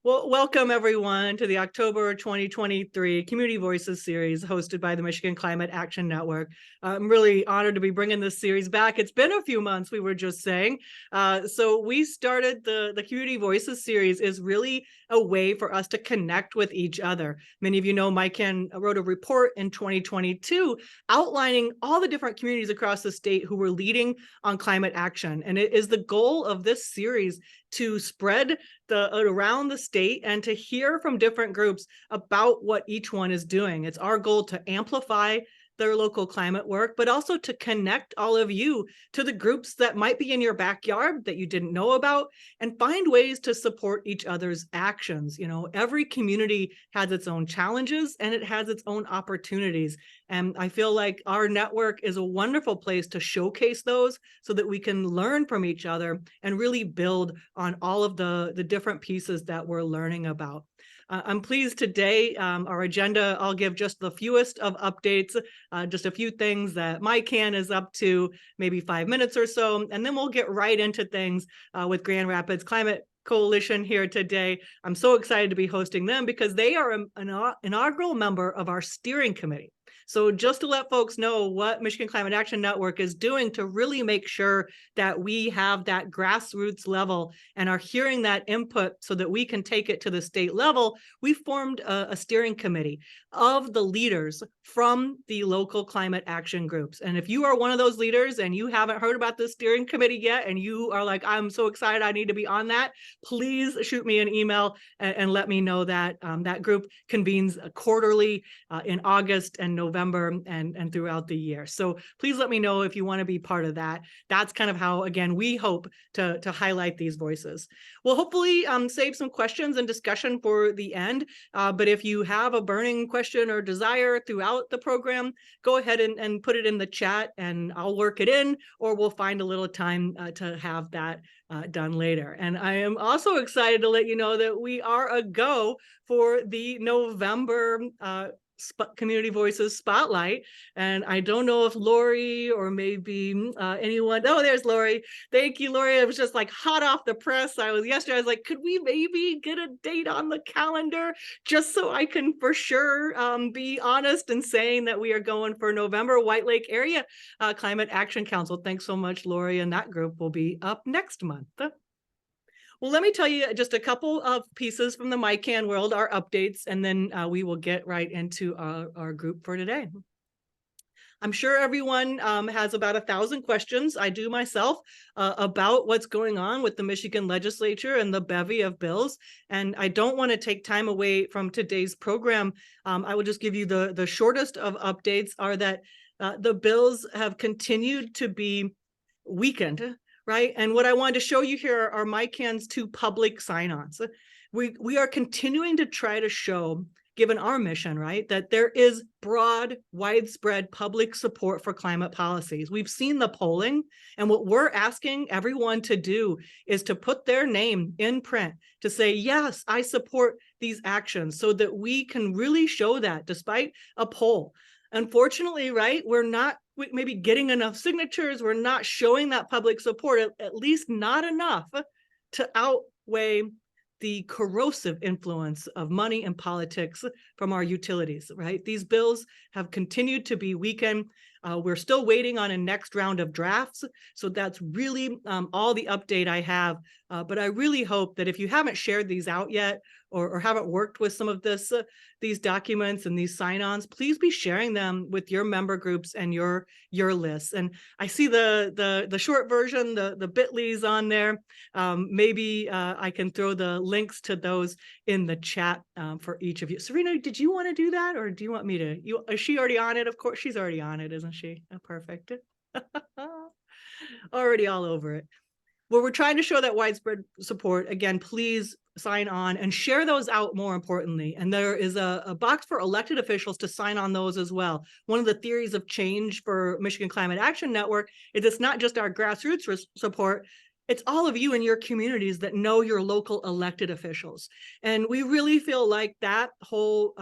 Well, welcome everyone to the October 2023 Community Voices series hosted by the Michigan Climate Action Network. I'm really honored to be bringing this series back. It's been a few months, we were just saying. So we started the Community Voices series is really a way for us to connect with each other. Many of you know MyCan wrote a report in 2022 outlining all the different communities across the state who were leading on climate action. And it is the goal of this series to spread around the state and to hear from different groups about what each one is doing. It's our goal to amplify their local climate work, but also to connect all of you to the groups that might be in your backyard that you didn't know about and find ways to support each other's actions. You know, every community has its own challenges and it has its own opportunities. And I feel like our network is a wonderful place to showcase those so that we can learn from each other and really build on all of the different pieces that we're learning about. I'm pleased today, our agenda, I'll give just the fewest of updates, just a few things that MyCan is up to, maybe 5 minutes or so, and then we'll get right into things with Grand Rapids Climate Coalition here today. I'm so excited to be hosting them because they are an inaugural member of our steering committee. So just to let folks know what Michigan Climate Action Network is doing to really make sure that we have that grassroots level and are hearing that input so that we can take it to the state level, we formed a steering committee of the leaders from the local climate action groups. And if you are one of those leaders and you haven't heard about this steering committee yet, and you are like, I'm so excited, I need to be on that, please shoot me an email and let me know that. That group convenes quarterly in August and November and throughout the year. So please let me know if you want to be part of that. That's kind of how, again, we hope to highlight these voices. We'll hopefully save some questions and discussion for the end. But if you have a burning question or desire throughout the program, go ahead and put it in the chat and I'll work it in, or we'll find a little time to have that done later. And I am also excited to let you know that we are a go for the November Community Voices Spotlight. And I don't know if Lori or maybe anyone, oh, there's Lori. Thank you, Lori. It was just like hot off the press. I was like, could we maybe get a date on the calendar just so I can for sure be honest in saying that we are going for November. White Lake Area Climate Action Council. Thanks so much, Lori. And that group will be up next month. Well, let me tell you just a couple of pieces from the MyCan world, our updates, and then we will get right into our group for today. I'm sure everyone has about 1,000 questions, I do myself, about what's going on with the Michigan legislature and the bevy of bills. And I don't want to take time away from today's program. I will just give you the shortest of updates are that the bills have continued to be weakened, right? And what I wanted to show you here are MyCan's 2 public sign-ons. We are continuing to try to show, given our mission, right, that there is broad, widespread public support for climate policies. We've seen the polling, and what we're asking everyone to do is to put their name in print to say, yes, I support these actions, so that we can really show that despite a poll. Unfortunately, right, we're not maybe getting enough signatures. We're not showing that public support, at least not enough to outweigh the corrosive influence of money and politics from our utilities, right? These bills have continued to be weakened. We're still waiting on a next round of drafts. So that's really all the update I have. But I really hope that if you haven't shared these out yet or haven't worked with some of these documents and these sign-ons, please be sharing them with your member groups and your lists. And I see the short version, the bit.lys on there. Maybe I can throw the links to those in the chat for each of you. Serena, did you want to do that, or do you want me to? Is she already on it? Of course, she's already on it, isn't she? Oh, perfect. Already all over it. Well, we're trying to show that widespread support. Again, please sign on and share those out, more importantly. And there is a box for elected officials to sign on those as well. One of the theories of change for Michigan Climate Action Network is it's not just our grassroots support, it's all of you in your communities that know your local elected officials. And we really feel like that whole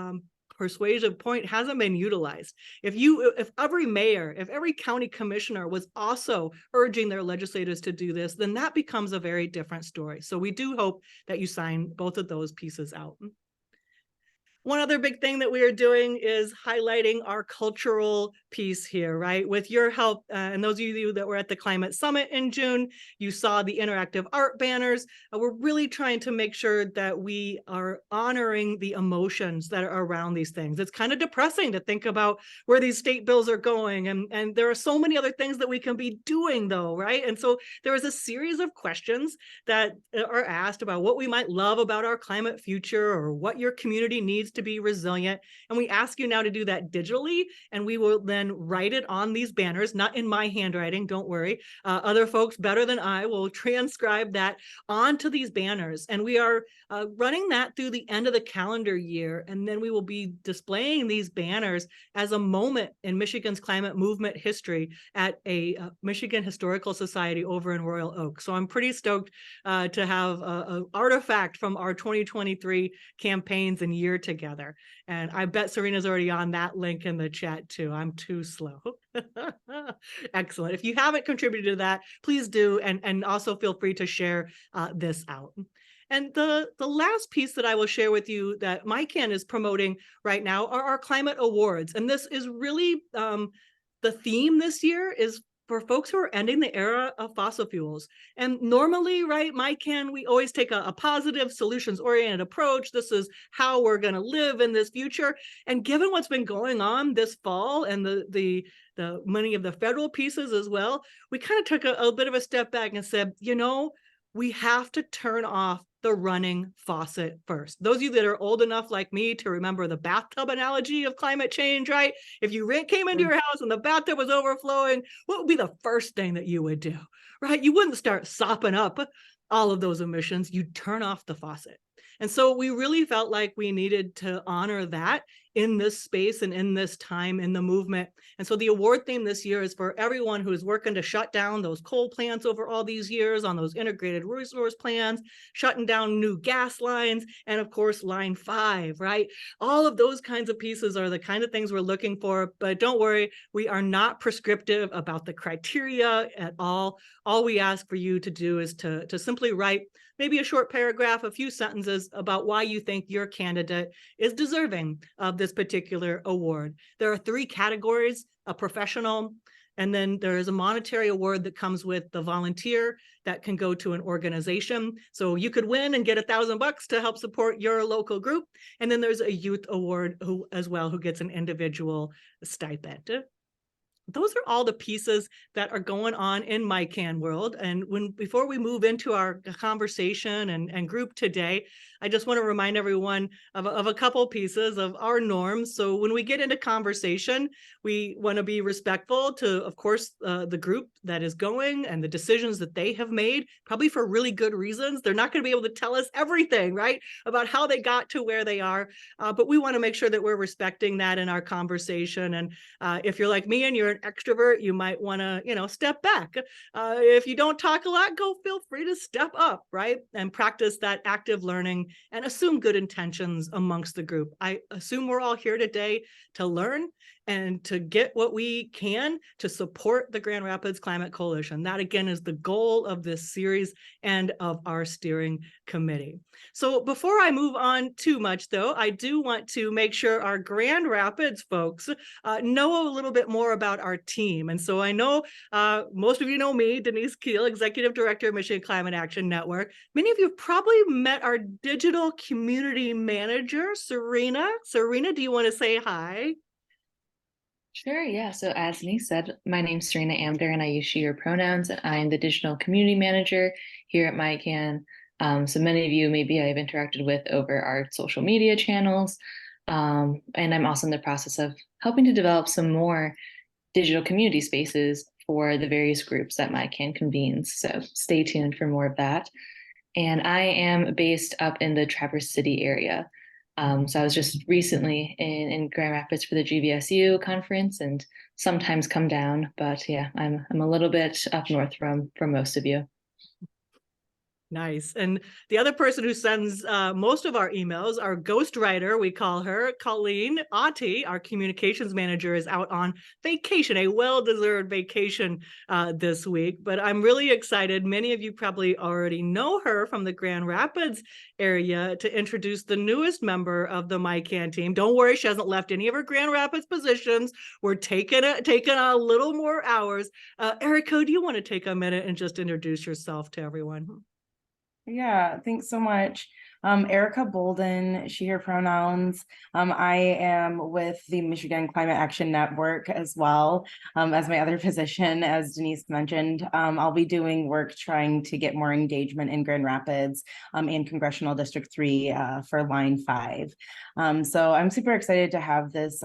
persuasive point hasn't been utilized. If every mayor, if every county commissioner was also urging their legislators to do this, then that becomes a very different story. So we do hope that you sign both of those pieces out. One other big thing that we are doing is highlighting our cultural piece here, right? With your help, and those of you that were at the Climate Summit in June, you saw the interactive art banners. We're really trying to make sure that we are honoring the emotions that are around these things. It's kind of depressing to think about where these state bills are going, and there are so many other things that we can be doing though, right? And so there is a series of questions that are asked about what we might love about our climate future or what your community needs to be resilient. And we ask you now to do that digitally, and we will then write it on these banners, not in my handwriting, don't worry. Other folks better than I will transcribe that onto these banners. And we are running that through the end of the calendar year. And then we will be displaying these banners as a moment in Michigan's climate movement history at a Michigan Historical Society over in Royal Oak. So I'm pretty stoked to have an artifact from our 2023 campaigns and year together. And I bet Serena's already on that link in the chat too. I'm too slow. Excellent. If you haven't contributed to that, please do. And also feel free to share this out. And the last piece that I will share with you that MyCan is promoting right now are our climate awards. And this is really the theme this year is for folks who are ending the era of fossil fuels. And normally, right, MyCan, we always take a positive, solutions-oriented approach. This is how we're going to live in this future. And given what's been going on this fall and the many of the federal pieces as well, we kind of took a bit of a step back and said, you know, we have to turn off the running faucet first. Those of you that are old enough like me to remember the bathtub analogy of climate change, right? If you came into your house and the bathtub was overflowing, what would be the first thing that you would do, right? You wouldn't start sopping up all of those emissions. You'd turn off the faucet. And so we really felt like we needed to honor that in this space and in this time in the movement. And so the award theme this year is for everyone who is working to shut down those coal plants over all these years on those integrated resource plans, shutting down new gas lines, and of course, Line 5, right? All of those kinds of pieces are the kind of things we're looking for, but don't worry, we are not prescriptive about the criteria at all. All we ask for you to do is to simply write maybe a short paragraph, a few sentences about why you think your candidate is deserving of this particular award. There are 3 categories: a professional, and then there is a monetary award that comes with the volunteer that can go to an organization. So you could win and get $1,000 to help support your local group. And then there's a youth award as well, who gets an individual stipend. Those are all the pieces that are going on in MyCan world. And before we move into our conversation and group today, I just want to remind everyone of a couple pieces of our norms. So when we get into conversation, we want to be respectful to, of course, the group that is going and the decisions that they have made, probably for really good reasons. They're not going to be able to tell us everything, right, about how they got to where they are. But we want to make sure that we're respecting that in our conversation. And if you're like me and you're an extrovert, you might want to, step back. If you don't talk a lot, feel free to step up, right? And practice that active learning and assume good intentions amongst the group. I assume we're all here today to learn and to get what we can to support the Grand Rapids Climate Coalition. That, again, is the goal of this series and of our steering committee. So before I move on too much, though, I do want to make sure our Grand Rapids folks know a little bit more about our team. And so I know most of you know me, Denise Keel, Executive Director of Michigan Climate Action Network. Many of you have probably met our digital community manager, Serena. Serena, do you want to say hi? Sure, yeah. So as Denise said, my name's Serena Amder and I use she, her pronouns. I'm the digital community manager here at MyCan. So many of you maybe I've interacted with over our social media channels. And I'm also in the process of helping to develop some more digital community spaces for the various groups that MyCan convenes. So stay tuned for more of that. And I am based up in the Traverse City area. So I was just recently in Grand Rapids for the GVSU conference and sometimes come down, but yeah, I'm a little bit up north from most of you. Nice. And the other person who sends most of our emails, our ghostwriter, we call her, Colleen Otti, our communications manager, is out on vacation, a well-deserved vacation this week. But I'm really excited. Many of you probably already know her from the Grand Rapids area to introduce the newest member of the MyCan team. Don't worry, she hasn't left any of her Grand Rapids positions. We're taking a little more hours. Erica, do you want to take a minute and just introduce yourself to everyone? Yeah, thanks so much. Erica Bolden, she, her pronouns. I am with the Michigan Climate Action Network as well, as my other position, as Denise mentioned. I'll be doing work trying to get more engagement in Grand Rapids in Congressional District 3 for Line 5. So I'm super excited to have this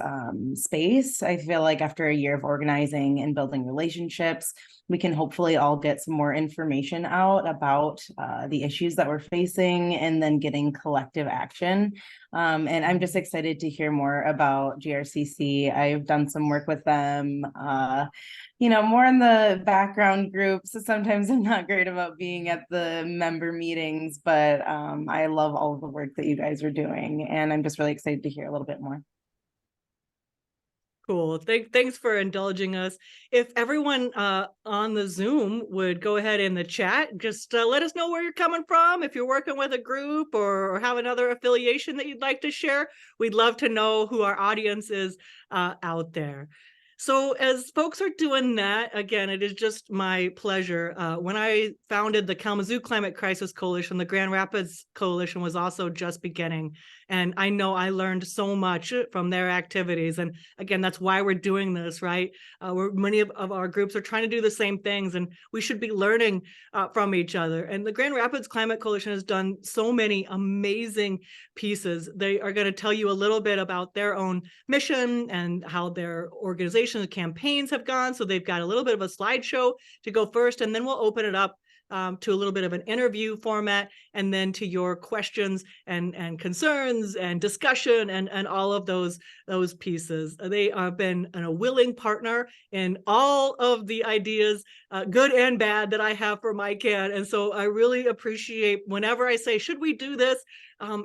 space. I feel like after a year of organizing and building relationships, we can hopefully all get some more information out about the issues that we're facing and then getting collective action. And I'm just excited to hear more about GRCC. I've done some work with them, more in the background groups. So sometimes I'm not great about being at the member meetings, but I love all of the work that you guys are doing. And I'm just really excited to hear a little bit more. Cool. Thanks for indulging us. If everyone on the Zoom would go ahead in the chat, just let us know where you're coming from. If you're working with a group or have another affiliation that you'd like to share, we'd love to know who our audience is out there. So as folks are doing that, again, it is just my pleasure. When I founded the Kalamazoo Climate Crisis Coalition, the Grand Rapids Coalition was also just beginning. And I know I learned so much from their activities. And again, that's why we're doing this, right? Many of our groups are trying to do the same things, and we should be learning from each other. And the Grand Rapids Climate Coalition has done so many amazing pieces. They are going to tell you a little bit about their own mission and how their organization campaigns have gone. So they've got a little bit of a slideshow to go first, and then we'll open it up to a little bit of an interview format, and then to your questions and concerns and discussion and all of those pieces. They have been a willing partner in all of the ideas, good and bad, that I have for MyCan. And so I really appreciate whenever I say, should we do this?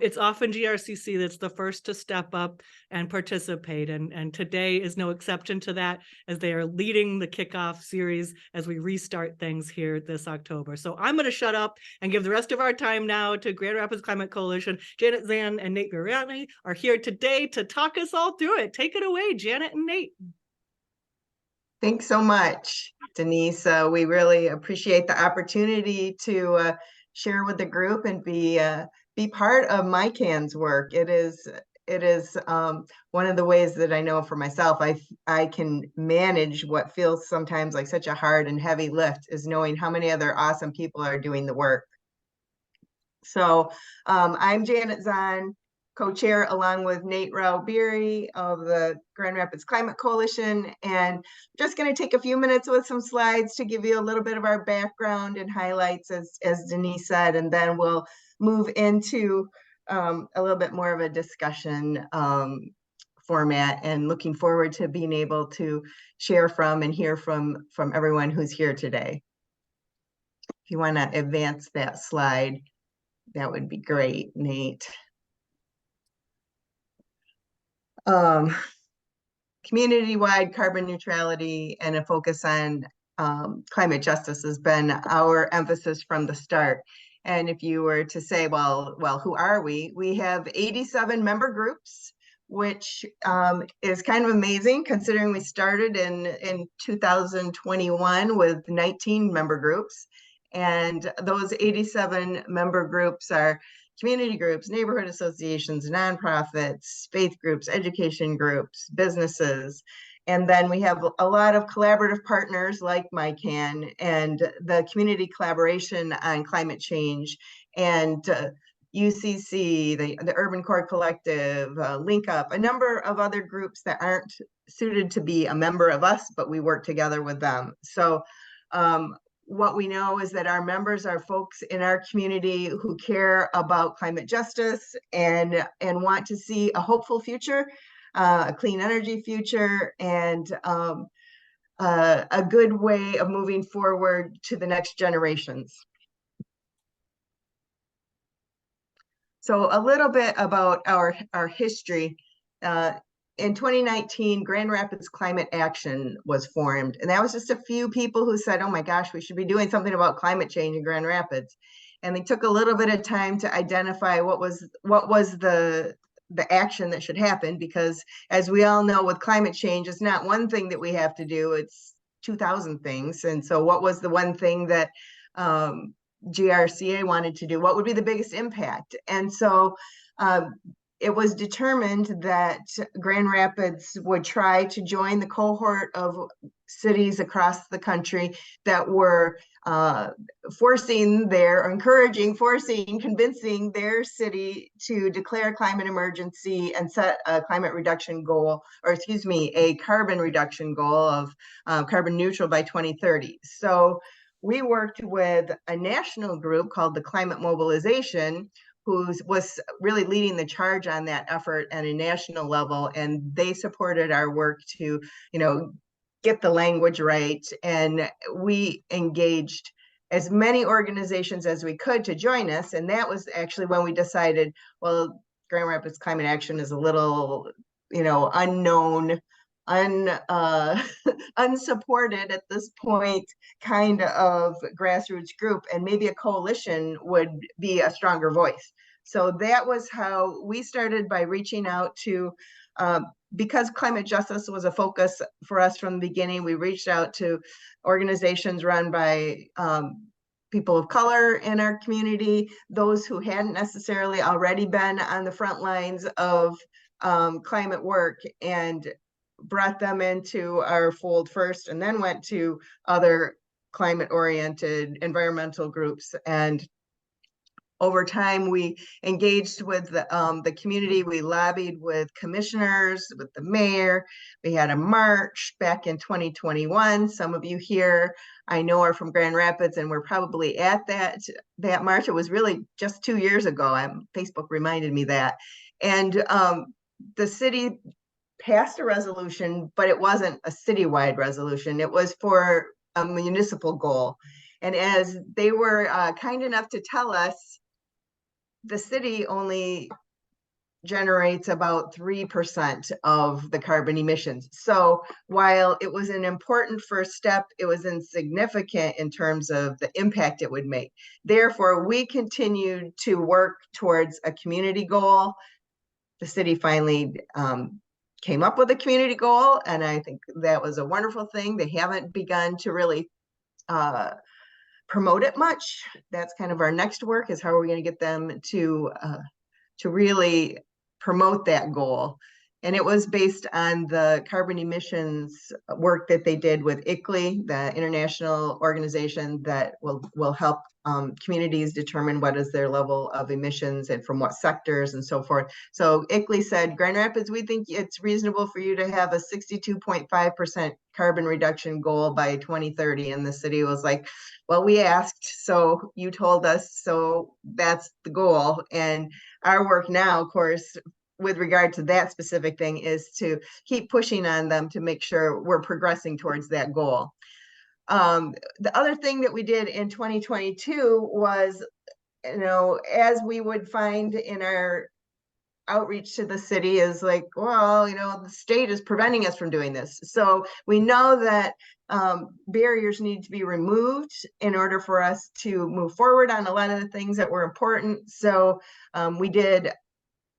It's often GRCC that's the first to step up and participate. And today is no exception to that, as they are leading the kickoff series as we restart things here this October. So I'm going to shut up and give the rest of our time now to Grand Rapids Climate Coalition. Janet Zan and Nate Guriani are here today to talk us all through it. Take it away, Janet and Nate. Thanks so much, Denise. We really appreciate the opportunity to share with the group and be part of MyCan's work. It is one of the ways that I know for myself, I can manage what feels sometimes like such a hard and heavy lift, is knowing how many other awesome people are doing the work. So I'm Janet Zahn, co-chair along with Nate Rao-Beery of the Grand Rapids Climate Coalition, and just going to take a few minutes with some slides to give you a little bit of our background and highlights, as Denise said, and then we'll move into a little bit more of a discussion format, and looking forward to being able to share from and hear from everyone who's here today. If you want to advance that slide, that would be great, Nate. Community-wide carbon neutrality and a focus on climate justice has been our emphasis from the start. And if you were to say, well, who are we? We have 87 member groups, which is kind of amazing considering we started in 2021 with 19 member groups. And those 87 member groups are community groups, neighborhood associations, nonprofits, faith groups, education groups, businesses. And then we have a lot of collaborative partners like MyCan and the community collaboration on climate change, and UCC, the Urban Core Collective, Link Up, a number of other groups that aren't suited to be a member of us, but we work together with them. So what we know is that our members are folks in our community who care about climate justice and want to see a hopeful future, a clean energy future, and a good way of moving forward to the next generations. So a little bit about our history. In 2019, Grand Rapids Climate Action was formed, and that was just a few people who said, oh my gosh, we should be doing something about climate change in Grand Rapids. And they took a little bit of time to identify what was the action that should happen, because as we all know, with climate change, it's not one thing that we have to do, it's 2,000 things. And so what was the one thing that GRCA wanted to do? What would be the biggest impact? And so it was determined that Grand Rapids would try to join the cohort of cities across the country that were convincing their city to declare climate emergency and set a climate reduction goal, or excuse me, a carbon reduction goal of carbon neutral by 2030. So we worked with a national group called the Climate Mobilization, who was really leading the charge on that effort at a national level, and they supported our work to, get the language right. And we engaged as many organizations as we could to join us. And that was actually when we decided, well, Grand Rapids Climate Action is a little, unknown, unsupported at this point kind of grassroots group, and maybe a coalition would be a stronger voice. So that was how we started, by reaching out to, because climate justice was a focus for us from the beginning, we reached out to organizations run by people of color in our community, those who hadn't necessarily already been on the front lines of climate work, and brought them into our fold first, and then went to other climate-oriented environmental groups. And over time, we engaged with the community. We lobbied with commissioners, with the mayor. We had a march back in 2021. Some of you here, I know, are from Grand Rapids, and we're probably at that march. It was really just 2 years ago. Facebook reminded me that. And the city passed a resolution, but it wasn't a citywide resolution. It was for a municipal goal. And as they were kind enough to tell us, the city only generates about 3% of the carbon emissions. So while it was an important first step, it was insignificant in terms of the impact it would make. Therefore, we continued to work towards a community goal. The city finally came up with a community goal, and I think that was a wonderful thing. They haven't begun to really promote it much. That's kind of our next work, is how are we going to get them to really promote that goal. And it was based on the carbon emissions work that they did with ICLEI, the international organization that will help communities determine what is their level of emissions and from what sectors and so forth. So ICLEI said, Grand Rapids, we think it's reasonable for you to have a 62.5% carbon reduction goal by 2030. And the city was like, well, we asked, so you told us, so that's the goal. And our work now, of course, with regard to that specific thing, is to keep pushing on them to make sure we're progressing towards that goal. The other thing that we did in 2022 was, as we would find in our outreach to the city, is like, well, the state is preventing us from doing this. So we know that barriers need to be removed in order for us to move forward on a lot of the things that were important. So we did.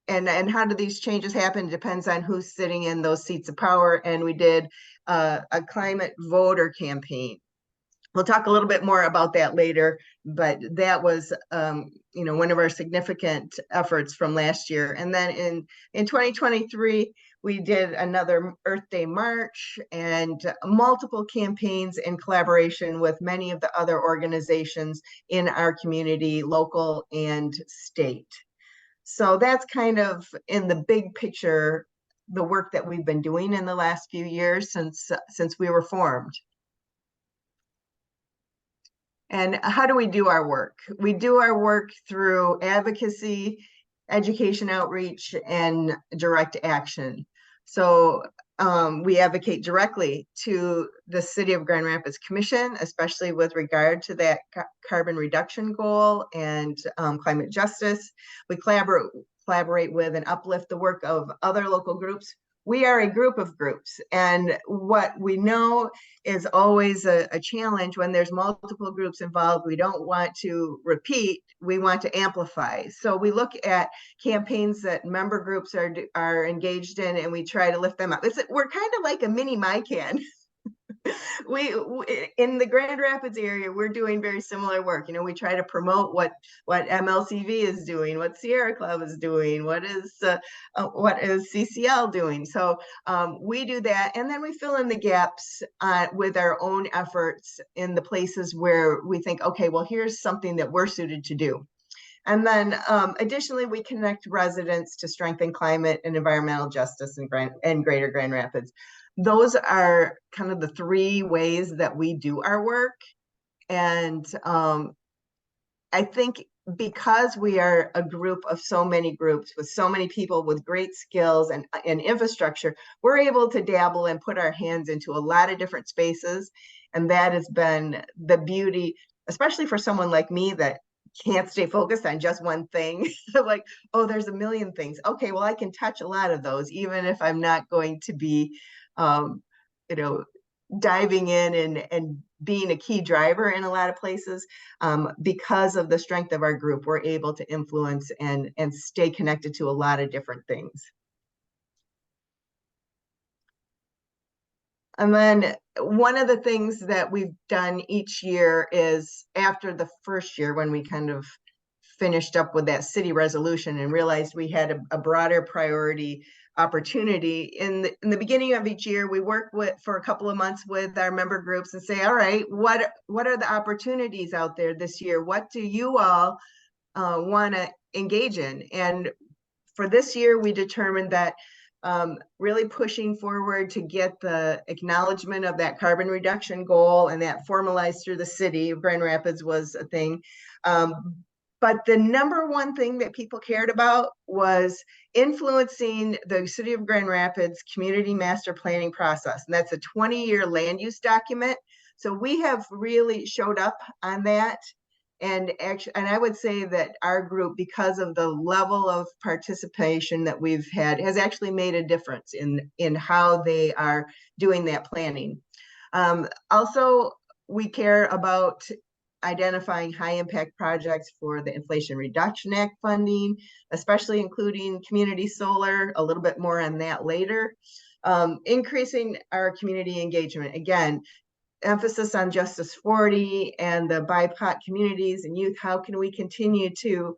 And how do these changes happen? It depends on who's sitting in those seats of power. And we did a climate voter campaign. We'll talk a little bit more about that later, but that was, one of our significant efforts from last year. And then in 2023, we did another Earth Day March and multiple campaigns in collaboration with many of the other organizations in our community, local and state. So that's kind of, in the big picture, the work that we've been doing in the last few years since we were formed. And how do we do our work? We do our work through advocacy, education outreach, and direct action. So we advocate directly to the City of Grand Rapids Commission, especially with regard to that carbon reduction goal and climate justice. We collaborate with and uplift the work of other local groups. We are a group of groups, and what we know is always a challenge when there's multiple groups involved. We don't want to repeat, we want to amplify. So we look at campaigns that member groups are engaged in, and we try to lift them up. We're kind of like a mini MyCan. we in the Grand Rapids area, we're doing very similar work. You know, we try to promote what MLCV is doing, what Sierra Club is doing, what is CCL doing. So we do that, and then we fill in the gaps with our own efforts in the places where we think, okay, well, here's something that we're suited to do. And then additionally, we connect residents to strengthen climate and environmental justice in Greater Grand Rapids. Those are kind of the three ways that we do our work. And I think because we are a group of so many groups with so many people with great skills and infrastructure, we're able to dabble and put our hands into a lot of different spaces. And that has been the beauty, especially for someone like me that can't stay focused on just one thing. Like, oh, there's a million things. Okay, well, I can touch a lot of those, even if I'm not going to be you know, diving in and being a key driver in a lot of places. Because of the strength of our group, we're able to influence and stay connected to a lot of different things. And then one of the things that we've done each year is, after the first year, when we kind of finished up with that city resolution and realized we had a broader priority opportunity, in the beginning of each year, we work for a couple of months with our member groups and say, all right, what are the opportunities out there this year? What do you all want to engage in? And for this year, we determined that really pushing forward to get the acknowledgement of that carbon reduction goal and that formalized through the city of Grand Rapids was a thing. But the number one thing that people cared about was influencing the City of Grand Rapids community master planning process. And that's a 20-year land use document. So we have really showed up on that. And I would say that our group, because of the level of participation that we've had, has actually made a difference in how they are doing that planning. Also, we care about identifying high impact projects for the Inflation Reduction Act funding, especially including community solar, a little bit more on that later. Increasing our community engagement. Again, emphasis on Justice 40 and the BIPOC communities and youth. How can we continue to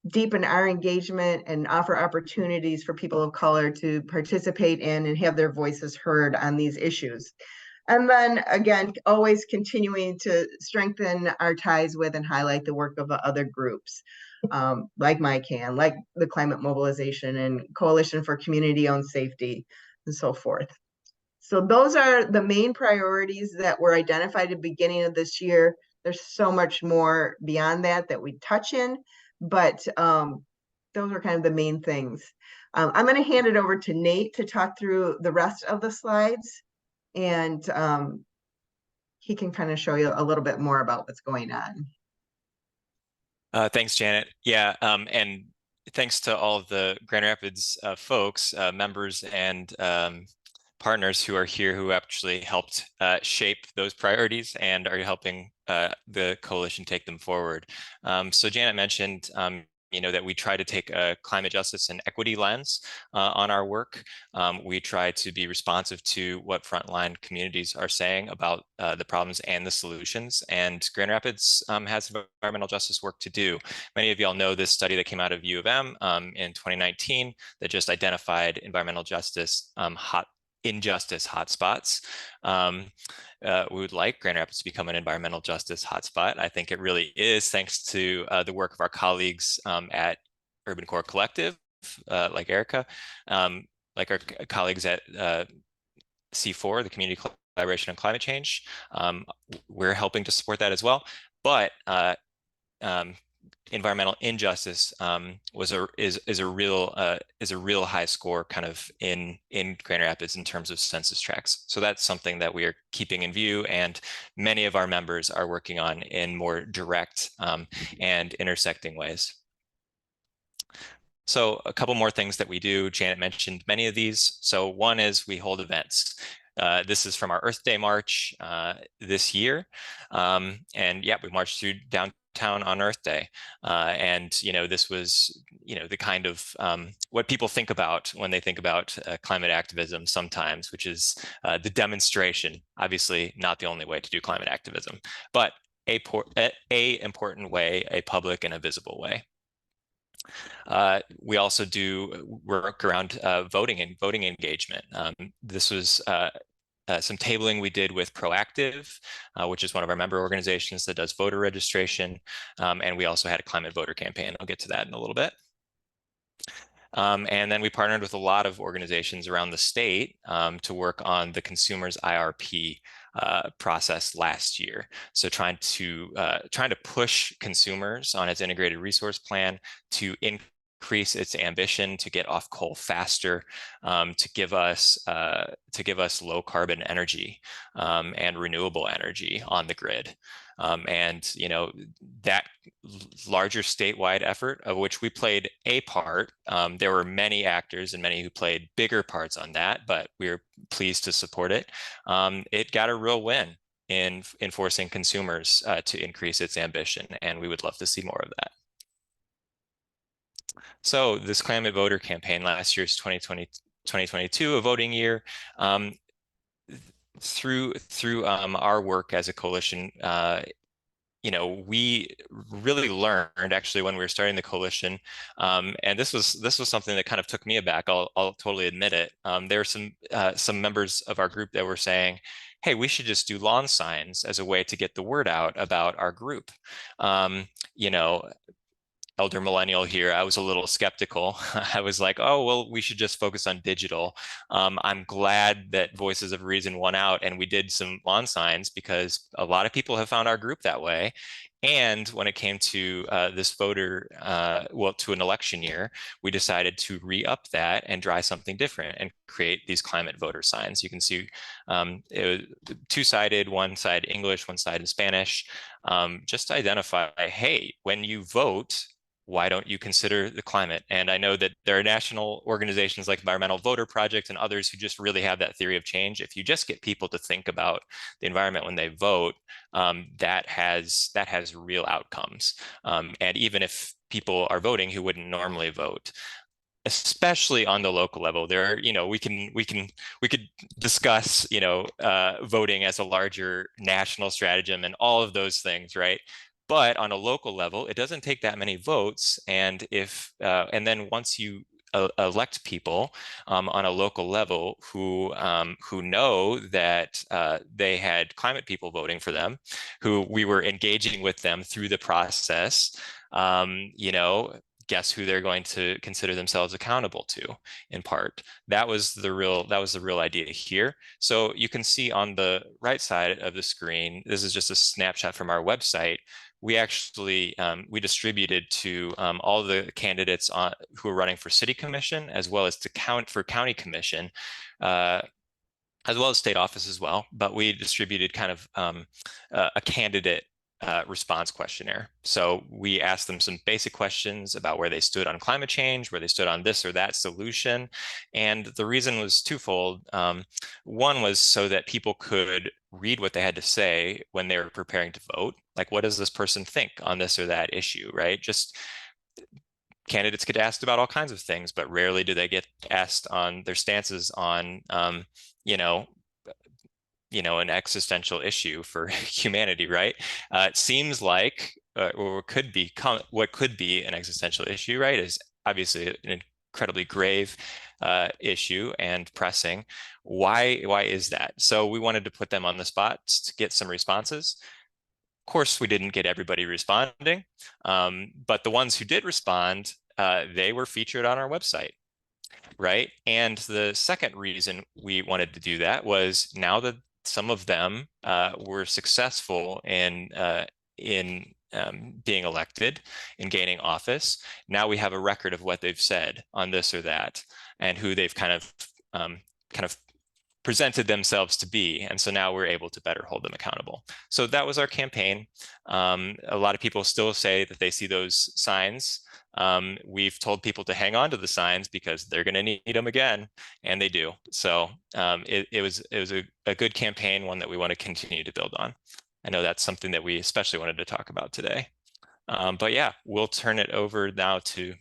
deepen our engagement and offer opportunities for people of color to participate in and have their voices heard on these issues? And then again, always continuing to strengthen our ties with and highlight the work of other groups, like MyCan, like the Climate Mobilization and Coalition for Community-Owned Safety, and so forth. So those are the main priorities that were identified at the beginning of this year. There's so much more beyond that we touch in, but those are kind of the main things. I'm going to hand it over to Nate to talk through the rest of the slides, and he can kind of show you a little bit more about what's going on. Thanks, Janet. Yeah, and thanks to all of the Grand Rapids folks, members, and partners who are here who actually helped shape those priorities and are helping the coalition take them forward. So Janet mentioned that we try to take a climate justice and equity lens on our work. We try to be responsive to what frontline communities are saying about the problems and the solutions. And Grand Rapids has environmental justice work to do. Many of y'all know this study that came out of U of M in 2019 that just identified environmental justice injustice hotspots. We would like Grand Rapids to become an environmental justice hotspot. I think it really is, thanks to the work of our colleagues at Urban Core Collective, like Erica, like our colleagues at C4, the Community Collaboration on Climate Change. We're helping to support that as well. But environmental injustice is a real high score kind of in Grand Rapids in terms of census tracts. So that's something that we are keeping in view, and many of our members are working on in more direct and intersecting ways. So a couple more things that we do. Janet mentioned many of these. So one is we hold events. This is from our Earth Day March this year. And yeah, we marched through downtown on Earth Day. And, you know, this was, you know, the kind of what people think about when they think about climate activism sometimes, which is the demonstration. Obviously not the only way to do climate activism, but a important way, a public and a visible way. We also do work around voting and voting engagement. This was some tabling we did with Proactive, which is one of our member organizations that does voter registration. And we also had a climate voter campaign. I'll get to that in a little bit. And then we partnered with a lot of organizations around the state to work on the Consumers IRP process last year. So trying to push Consumers on its integrated resource plan to increase its ambition to get off coal faster, to give us low carbon energy and renewable energy on the grid. And you know, that larger statewide effort, of which we played a part, there were many actors and many who played bigger parts on that, but we were pleased to support it. It got a real win in forcing Consumers to increase its ambition, and we would love to see more of that. So this climate voter campaign, last year's 2022, a voting year, through our work as a coalition, you know, we really learned actually when we were starting the coalition, and this was something that kind of took me aback. I'll totally admit it. There were some members of our group that were saying, hey, we should just do lawn signs as a way to get the word out about our group. You know, elder millennial here, I was a little skeptical. I was like, oh, well, we should just focus on digital. I'm glad that Voices of Reason won out and we did some lawn signs, because a lot of people have found our group that way. And when it came to this voter, to an election year, we decided to re-up that and try something different and create these climate voter signs. You can see it was two-sided, one side English, one side in Spanish, just to identify, hey, when you vote, why don't you consider the climate? And I know that there are national organizations like Environmental Voter Project and others who just really have that theory of change. If you just get people to think about the environment when they vote, that has real outcomes. And even if people are voting who wouldn't normally vote, especially on the local level, there are, you know, we could discuss, you know, voting as a larger national stratagem and all of those things, right? But on a local level, it doesn't take that many votes. And and then once you elect people on a local level who know that they had climate people voting for them, who we were engaging with them through the process, you know, guess who they're going to consider themselves accountable to, in part. That was the real idea here. So you can see on the right side of the screen, this is just a snapshot from our website. We actually, we distributed to all the candidates who are running for city commission, as well as for county commission, as well as state office as well. But we distributed kind of a candidate response questionnaire. So we asked them some basic questions about where they stood on climate change, where they stood on this or that solution. And the reason was twofold. One was so that people could read what they had to say when they were preparing to vote. Like, what does this person think on this or that issue, right? Just candidates get asked about all kinds of things, but rarely do they get asked on their stances on, you know, an existential issue for humanity, right? It seems like, or what could be an existential issue, right, is obviously an incredibly grave issue and pressing. Why is that? So we wanted to put them on the spot to get some responses. Of course, we didn't get everybody responding, but the ones who did respond, they were featured on our website. Right. And the second reason we wanted to do that was, now that some of them were successful in being elected and gaining office. Now we have a record of what they've said on this or that and who they've kind of presented themselves to be. And so now we're able to better hold them accountable. So that was our campaign. A lot of people still say that they see those signs. We've told people to hang on to the signs because they're going to need them again, and they do. So it was a good campaign, one that we want to continue to build on. I know that's something that we especially wanted to talk about today. But yeah, we'll turn it over now to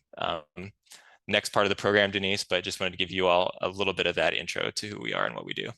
next part of the program, Denise, but just wanted to give you all a little bit of that intro to who we are and what we do.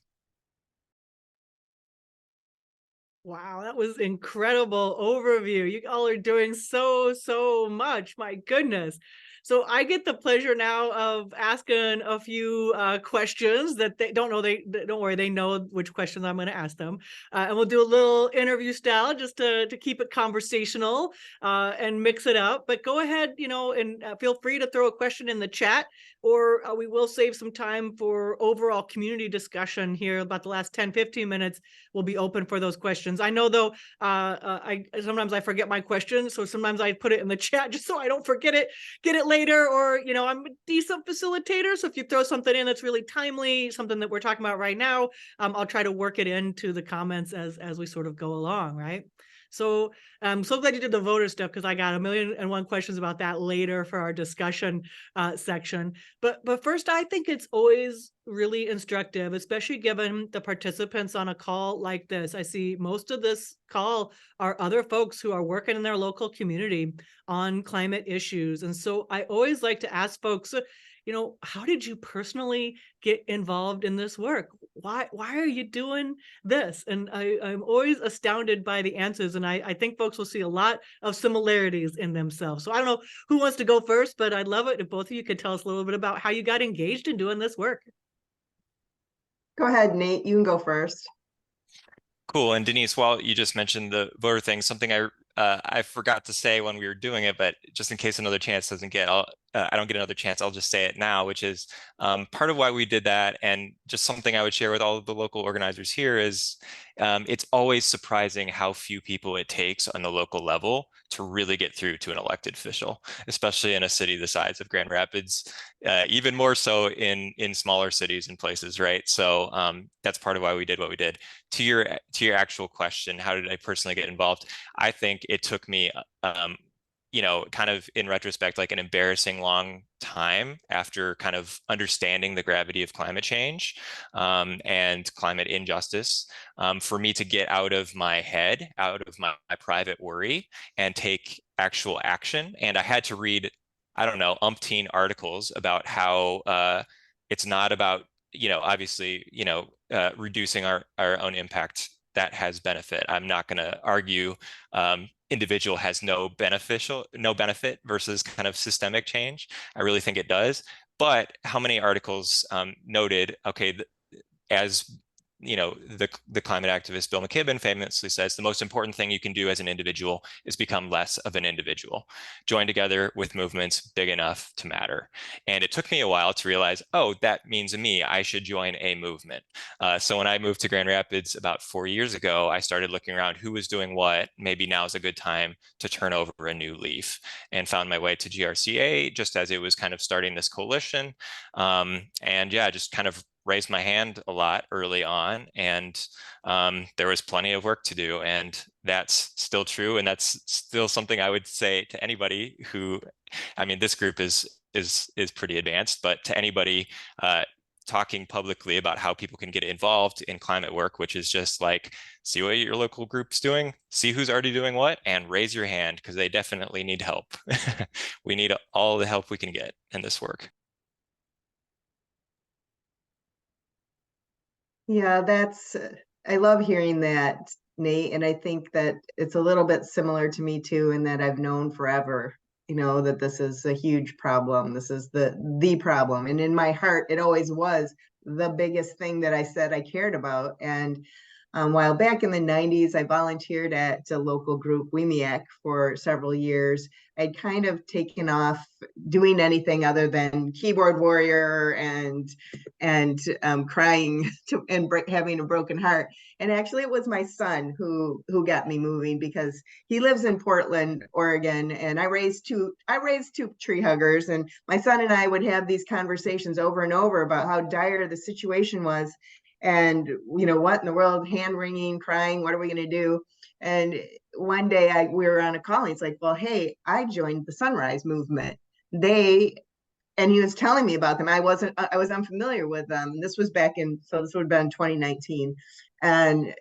Wow, that was incredible overview. You all are doing so much. My goodness. So I get the pleasure now of asking a few questions that they don't know. Don't worry, they know which questions I'm going to ask them, and we'll do a little interview style just to keep it conversational and mix it up. But go ahead, and feel free to throw a question in the chat, or we will save some time for overall community discussion here. About the last 10-15 minutes will be open for those questions. I know though, I sometimes I forget my question, so sometimes I put it in the chat just so I don't forget it. Get it later, or I'm a decent facilitator, so if you throw something in that's really timely, something that we're talking about right now, I'll try to work it into the comments as we sort of go along, right? So I'm so glad you did the voter stuff, because I got 1,000,001 questions about that later for our discussion section. But first, I think it's always really instructive, especially given the participants on a call like this. I see most of this call are other folks who are working in their local community on climate issues. And so I always like to ask folks, how did you personally get involved in this work? Why are you doing this? And I'm always astounded by the answers. And I think folks will see a lot of similarities in themselves. So I don't know who wants to go first, but I'd love it if both of you could tell us a little bit about how you got engaged in doing this work. Go ahead, Nate, you can go first. Cool. And Denise, while you just mentioned the voter thing, something I forgot to say when we were doing it, but just in case another chance doesn't get, I don't get another chance, I'll just say it now, which is part of why we did that, and just something I would share with all of the local organizers here is it's always surprising how few people it takes on the local level to really get through to an elected official, especially in a city the size of Grand Rapids, even more so in smaller cities and places, right? So that's part of why we did what we did. To your actual question, how did I personally get involved? I think it took me kind of in retrospect, like an embarrassing long time after kind of understanding the gravity of climate change and climate injustice for me to get out of my head, out of my private worry, and take actual action. And I had to read, I don't know, umpteen articles about how it's not about, obviously, reducing our own impact. That has benefit. I'm not going to argue individual has no benefit versus kind of systemic change. I really think it does. But how many articles noted, okay, as the climate activist Bill McKibben famously says, the most important thing you can do as an individual is become less of an individual. Join together with movements big enough to matter. And it took me a while to realize, oh, that means me, I should join a movement. So when I moved to Grand Rapids about 4 years ago, I started looking around who was doing what. Maybe now's a good time to turn over a new leaf, and found my way to GRCA just as it was kind of starting this coalition. And yeah, just kind of raised my hand a lot early on, and there was plenty of work to do, and that's still true, and that's still something I would say to anybody who, I mean, this group is pretty advanced, but to anybody talking publicly about how people can get involved in climate work, which is just like, see what your local group's doing, see who's already doing what, and raise your hand, because they definitely need help. We need all the help we can get in this work. Yeah, I love hearing that, Nate. And I think that it's a little bit similar to me too, in that I've known forever, that this is a huge problem. This is the problem. And in my heart, it always was the biggest thing that I said I cared about. And While back in the 90s, I volunteered at a local group, WEMIAC, for several years. I'd kind of taken off doing anything other than keyboard warrior and crying and having a broken heart. And actually, it was my son who got me moving, because he lives in Portland, Oregon, and I raised two tree huggers, and my son and I would have these conversations over and over about how dire the situation was, and what in the world, hand wringing, crying, what are we going to do? And one day we were on a call, and he's like, well, hey, I joined the Sunrise Movement. And he was telling me about them. I was unfamiliar with them. This was so this would have been 2019. And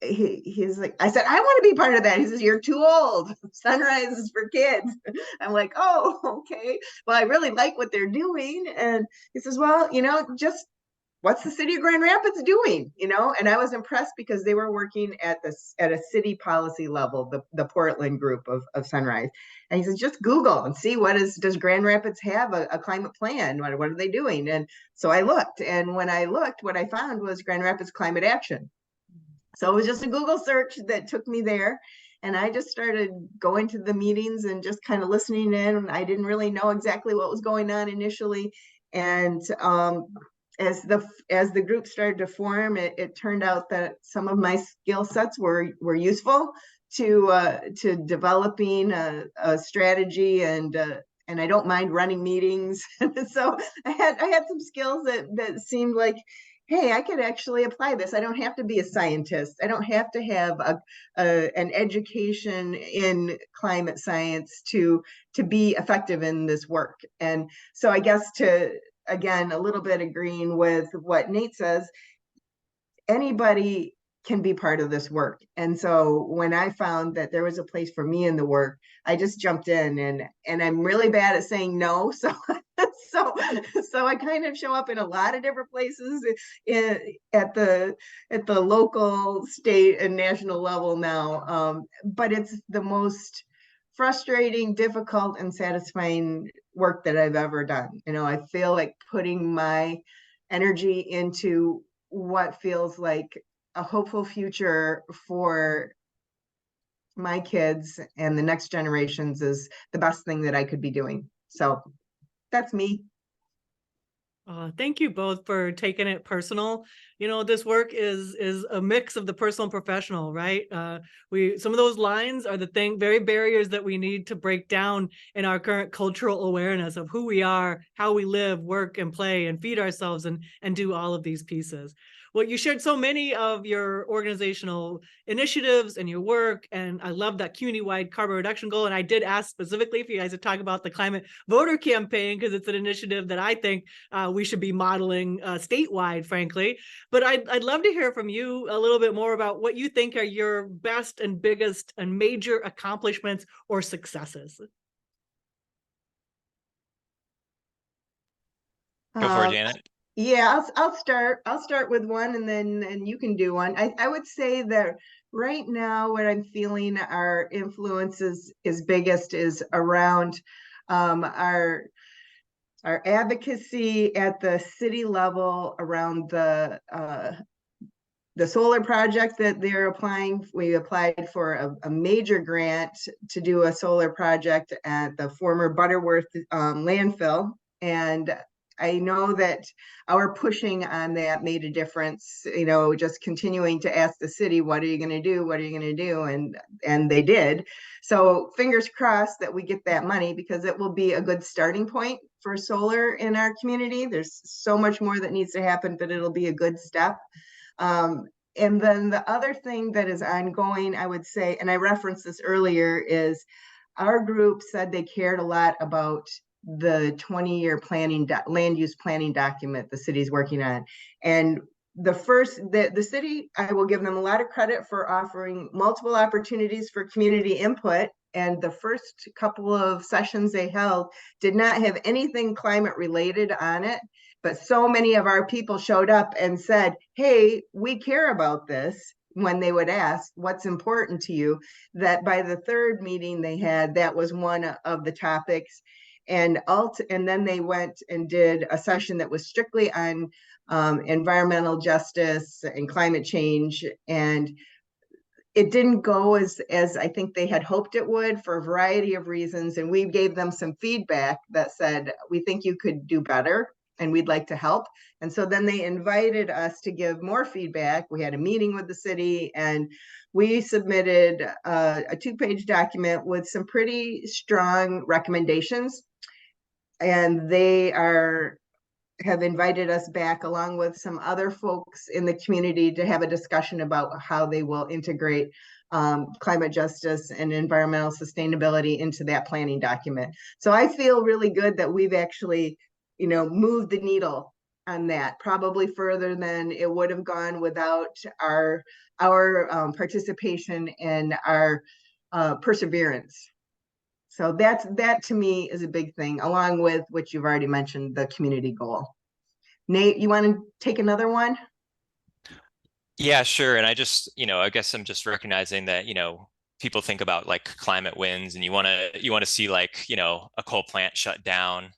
he's like, I said, I want to be part of that. He says, you're too old. Sunrise is for kids. I'm like, oh, okay. Well, I really like what they're doing. And he says, well, just what's the city of Grand Rapids doing? And I was impressed because they were working at a city policy level, the Portland group of Sunrise. And he says, just Google and see does Grand Rapids have a climate plan? What are they doing? And so I looked, and when I looked, what I found was Grand Rapids Climate Action. So it was just a Google search that took me there. And I just started going to the meetings and just kind of listening in. I didn't really know exactly what was going on initially. And as the group started to form, it turned out that some of my skill sets were useful to developing a strategy, and I don't mind running meetings. So I had some skills that seemed like, hey, I could actually apply this. I don't have to be a scientist. I don't have to have an education in climate science to be effective in this work. And so I guess again, a little bit agreeing with what Nate says, anybody can be part of this work. And so when I found that there was a place for me in the work, I just jumped in, and I'm really bad at saying no. So I kind of show up in a lot of different places at the local, state, and national level now. But it's the most frustrating, difficult, and satisfying work that I've ever done. I feel like putting my energy into what feels like a hopeful future for my kids and the next generations is the best thing that I could be doing. So that's me. Thank you both for taking it personal. This work is a mix of the personal and professional, right? Some of those lines are the very barriers that we need to break down in our current cultural awareness of who we are, how we live, work, and play, and feed ourselves, and do all of these pieces. Well, you shared so many of your organizational initiatives and your work, and I love that community-wide carbon reduction goal. And I did ask specifically for you guys to talk about the climate voter campaign, because it's an initiative that I think we should be modeling statewide, frankly. But I'd love to hear from you a little bit more about what you think are your best and biggest and major accomplishments or successes. Go for it, Janet. Yeah, I'll start with one, and then you can do one. I would say that right now what I'm feeling our influence is biggest is around our advocacy at the city level around the solar project that they're applying. We applied for a major grant to do a solar project at the former Butterworth landfill, and I know that our pushing on that made a difference, just continuing to ask the city, what are you going to do? What are you going to do? And they did. So fingers crossed that we get that money, because it will be a good starting point for solar in our community. There's so much more that needs to happen, but it'll be a good step. And then the other thing that is ongoing, I would say, and I referenced this earlier, is our group said they cared a lot about the 20-year land use planning document the city's working on. And the city, I will give them a lot of credit for offering multiple opportunities for community input. And the first couple of sessions they held did not have anything climate related on it. But so many of our people showed up and said, hey, we care about this, when they would ask what's important to you, that by the third meeting they had, that was one of the topics. And then they went and did a session that was strictly on environmental justice and climate change. And it didn't go as I think they had hoped it would for a variety of reasons. And we gave them some feedback that said, we think you could do better and we'd like to help. And so then they invited us to give more feedback. We had a meeting with the city and we submitted a 2-page document with some pretty strong recommendations. And they have invited us back along with some other folks in the community to have a discussion about how they will integrate climate justice and environmental sustainability into that planning document. So I feel really good that we've actually, moved the needle on that, probably further than it would have gone without our participation and our perseverance. So that to me is a big thing, along with what you've already mentioned, the community goal. Nate, you want to take another one? Yeah, sure. And I just, I guess I'm just recognizing that, people think about like climate wins and you want to see like, a coal plant shut down,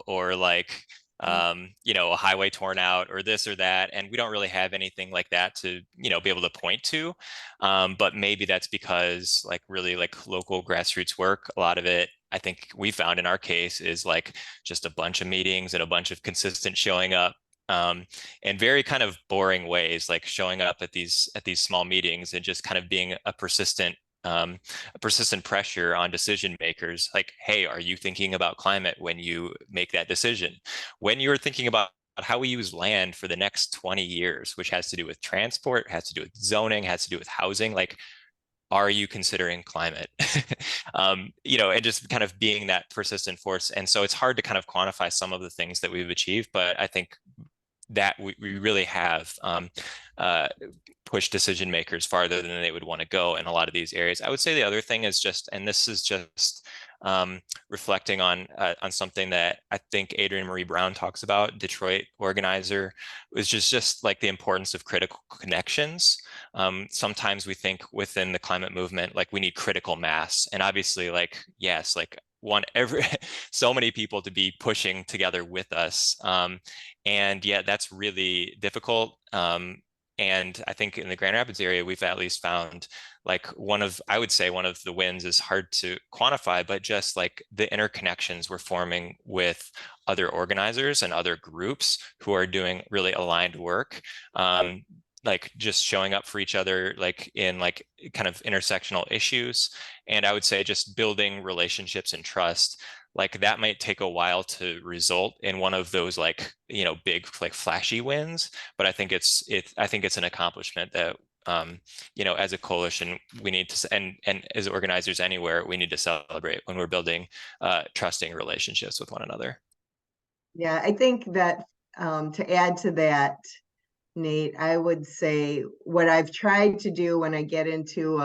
or like, a highway torn out or this or that. And we don't really have anything like that to, be able to point to. But maybe that's because like really like local grassroots work, a lot of it, I think we found in our case is like just a bunch of meetings and a bunch of consistent showing up. And very kind of boring ways, like showing up at these small meetings and just kind of being a persistent pressure on decision makers. Like, hey, are you thinking about climate when you make that decision? When you're thinking about how we use land for the next 20 years, which has to do with transport, has to do with zoning, has to do with housing, like, are you considering climate? And just kind of being that persistent force. And so it's hard to kind of quantify some of the things that we've achieved, but I think that we really have pushed decision makers farther than they would want to go in a lot of these areas. I would say the other thing is just, and this is just reflecting on something that I think Adrienne Marie Brown talks about, Detroit organizer, was just like the importance of critical connections. Sometimes we think within the climate movement, like we need critical mass, and obviously, like, yes, like so many people to be pushing together with us. And yet that's really difficult. And I think in the Grand Rapids area, we've at least found like I would say one of the wins is hard to quantify, but just like the interconnections we're forming with other organizers and other groups who are doing really aligned work. Like just showing up for each other, like in like kind of intersectional issues. And I would say just building relationships and trust, like that might take a while to result in one of those like, big, like flashy wins. But I think it's an accomplishment that, as a coalition, we need to, and as organizers anywhere, we need to celebrate when we're building trusting relationships with one another. Yeah, I think that to add to that, Nate, I would say what I've tried to do when I get into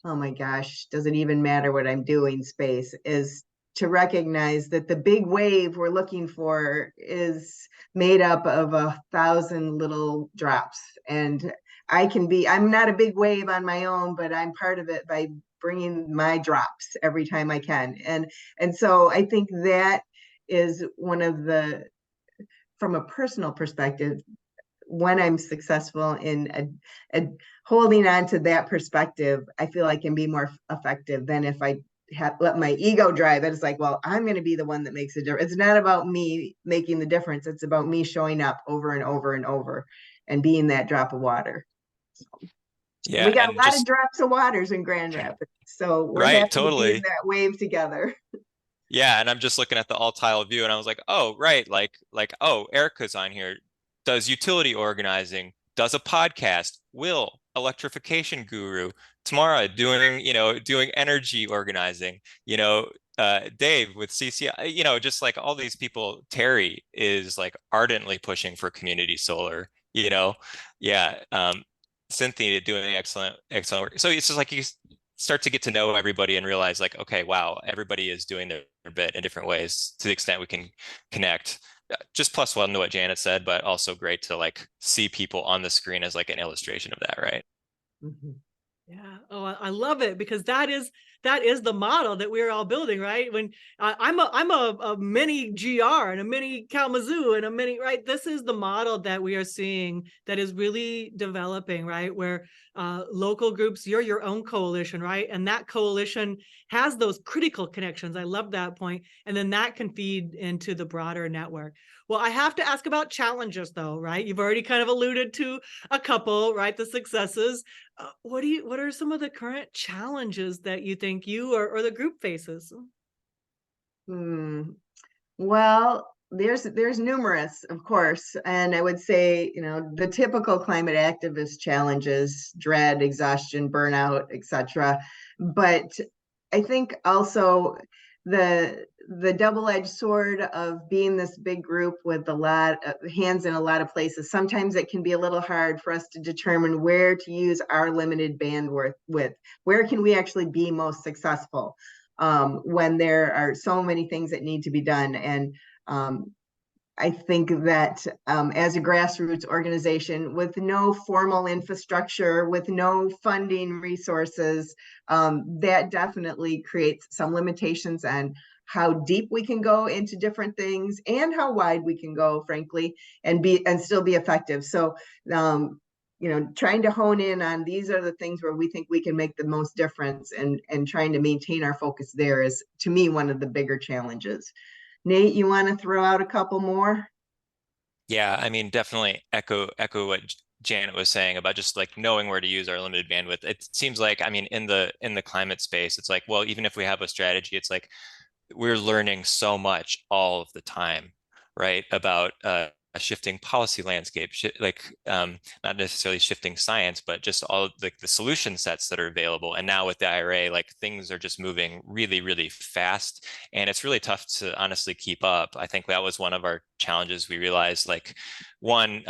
oh my gosh, does it even matter what I'm doing space, is to recognize that the big wave we're looking for is made up of 1,000 little drops. And I'm not a big wave on my own, but I'm part of it by bringing my drops every time I can. And so I think that is one of from a personal perspective, when I'm successful in holding on to that perspective, I feel I can be more effective than if I let my ego drive it. It's like, well, I'm going to be the one that makes a difference. It's not about me making the difference. It's about me showing up over and over and over and being that drop of water. Yeah, we got a lot of drops of waters in Grand Rapids, so we're right, to be in that wave together. Yeah, and I'm just looking at the all tile view, and I was like, oh, right, like oh, Erica's on here, does utility organizing, does a podcast, Will, electrification guru, Tamara doing energy organizing, Dave with CCI, just like all these people. Terry is like ardently pushing for community solar, yeah. Cynthia doing excellent work. So it's just like you start to get to know everybody and realize like, okay, wow, everybody is doing their bit in different ways to the extent we can connect. Just plus one to what Janet said, but also great to like see people on the screen as like an illustration of that, right? Yeah. Oh, I love it, because that is that is the model that we're all building, right? When I'm a mini GR and a mini Kalamazoo and a mini, right? This is the model that we are seeing that is really developing, right? Where local groups, you're your own coalition, right? And that coalition has those critical connections. I love that point. And then that can feed into the broader network. Well, I have to ask about challenges though, right? You've already kind of alluded to a couple, right? The successes. What are some of the current challenges that you think you or the group faces? Hmm. Well, there's numerous, of course, and I would say, you know, the typical climate activist challenges, dread, exhaustion, burnout, etc. But I think also the double-edged sword of being this big group with a lot of hands in a lot of places, sometimes it can be a little hard for us to determine where to use our limited bandwidth with. Where can we actually be most successful when there are so many things that need to be done? And I think that as a grassroots organization with no formal infrastructure, with no funding resources, that definitely creates some limitations on how deep we can go into different things and how wide we can go, frankly, and still be effective. So, you know, trying to hone in on these are the things where we think we can make the most difference, and trying to maintain our focus there is, to me, one of the bigger challenges. Nate, you want to throw out a couple more? Yeah, I mean, definitely echo what Janet was saying about just like knowing where to use our limited bandwidth. It seems like, I mean, in the climate space, it's like, well, even if we have a strategy, it's like we're learning so much all of the time, right? About a shifting policy landscape, not necessarily shifting science, but just all like the solution sets that are available. And now with the IRA, like things are just moving really, really fast, and it's really tough to honestly keep up. I think that was one of our challenges. We realized, like, one,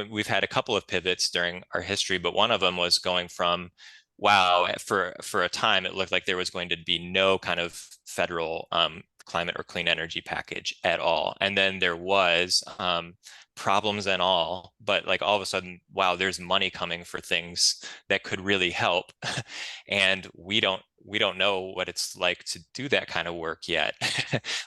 we've had a couple of pivots during our history, but one of them was going from, wow, for a time it looked like there was going to be no kind of federal climate or clean energy package at all, and then there was problems and all, but like all of a sudden, wow, there's money coming for things that could really help. And we don't know what it's like to do that kind of work yet.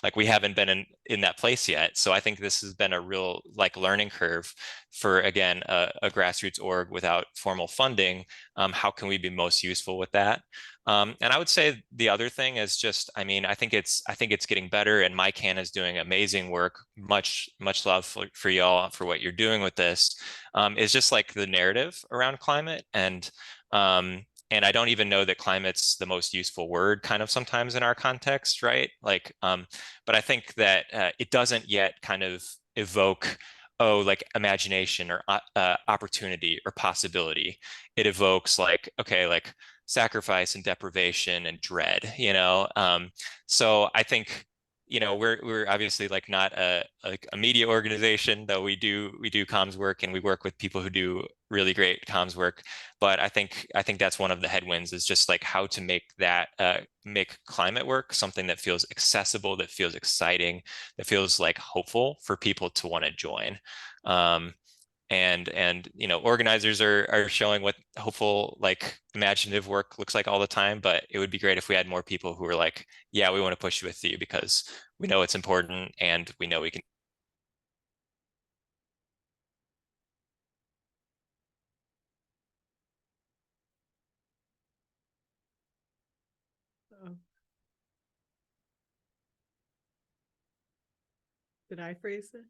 Like we haven't been in that place yet. So I think this has been a real like learning curve for, again, a grassroots org without formal funding. How can we be most useful with that? And I would say the other thing is just, I mean, I think it's getting better, and MyCan is doing amazing work. Much love for y'all for what you're doing with this. Is just like the narrative around climate, and I don't even know that climate's the most useful word kind of sometimes in our context, right? Like, but I think that it doesn't yet kind of evoke, oh, like imagination or opportunity or possibility. It evokes like, okay, like sacrifice and deprivation and dread, you know? So I think, you know, we're obviously like not a media organization, though we do comms work, and we work with people who do really great comms work. But I think that's one of the headwinds, is just like how to make that make climate work something that feels accessible, that feels exciting, that feels like hopeful for people to want to join. And you know, organizers are showing what hopeful, like imaginative work looks like all the time, but it would be great if we had more people who were like, yeah, we want to push with you because we know it's important and we know we can. Oh. Did I phrase it?